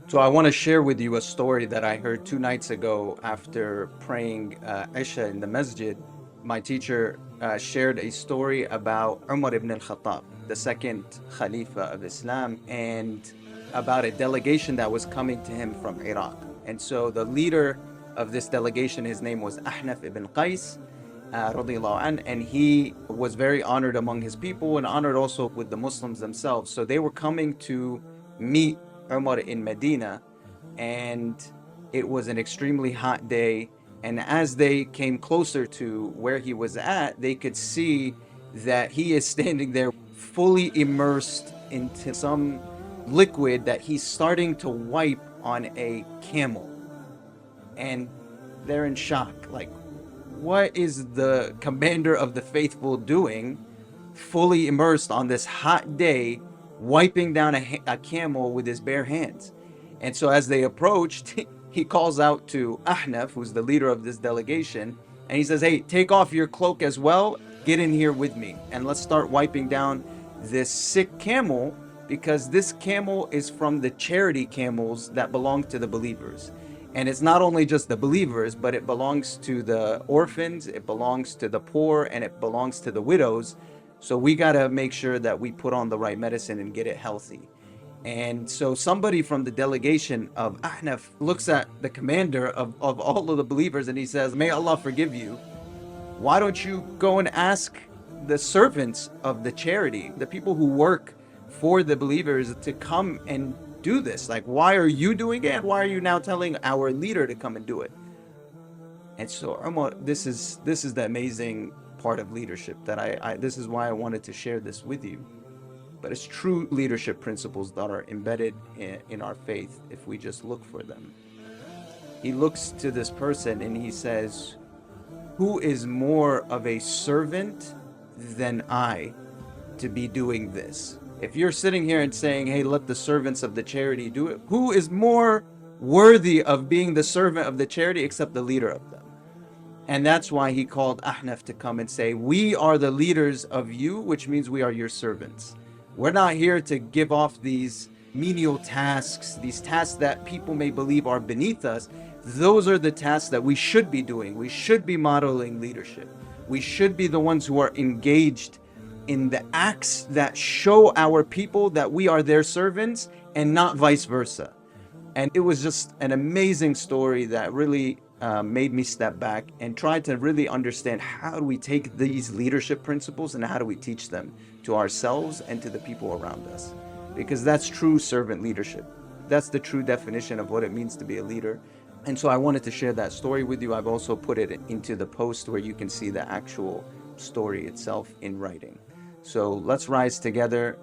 So I want to share with you a story that I heard 2 nights ago after praying Isha in the masjid. My teacher shared a story about Umar ibn al-Khattab, the second Khalifa of Islam, and about a delegation that was coming to him from Iraq. And so the leader of this delegation, his name was Ahnaf ibn Qais, radiallahu anh, and he was very honored among his people and honored also with the Muslims themselves. So they were coming to meet Umar in Medina, and it was an extremely hot day. And as they came closer to where he was at, they could see that he is standing there fully immersed into some liquid that he's starting to wipe on a camel. And they're in shock. Like, what is the commander of the faithful doing, fully immersed on this hot day, wiping down a camel with his bare hands? And so as they approached, he calls out to Ahnaf, who's the leader of this delegation, and he says, hey, take off your cloak as well, get in here with me, and let's start wiping down this sick camel, because this camel is from the charity camels that belong to the believers. And it's not only just the believers, but it belongs to the orphans, it belongs to the poor, and it belongs to the widows. So we got to make sure that we put on the right medicine and get it healthy. And so somebody from the delegation of Ahnaf looks at the commander of all of the believers and he says, may Allah forgive you. Why don't you go and ask the servants of the charity, the people who work for the believers, to come and do this? Like, why are you doing it? Why are you now telling our leader to come and do it? And so Umar, this is the amazing part of leadership that this is why I wanted to share this with you. But it's true leadership principles that are embedded in our faith if we just look for them. He looks to this person and he says, who is more of a servant than I to be doing this? If you're sitting here and saying, hey, let the servants of the charity do it, who is more worthy of being the servant of the charity except the leader of them? And that's why he called Ahnaf to come and say, we are the leaders of you, which means we are your servants. We're not here to give off these menial tasks, these tasks that people may believe are beneath us. Those are the tasks that we should be doing. We should be modeling leadership. We should be the ones who are engaged in the acts that show our people that we are their servants and not vice versa. And it was just an amazing story that really made me step back and try to really understand, how do we take these leadership principles and how do we teach them to ourselves and to the people around us? Because that's true servant leadership. That's the true definition of what it means to be a leader. And so I wanted to share that story with you. I've also put it into the post where you can see the actual story itself in writing. So let's rise together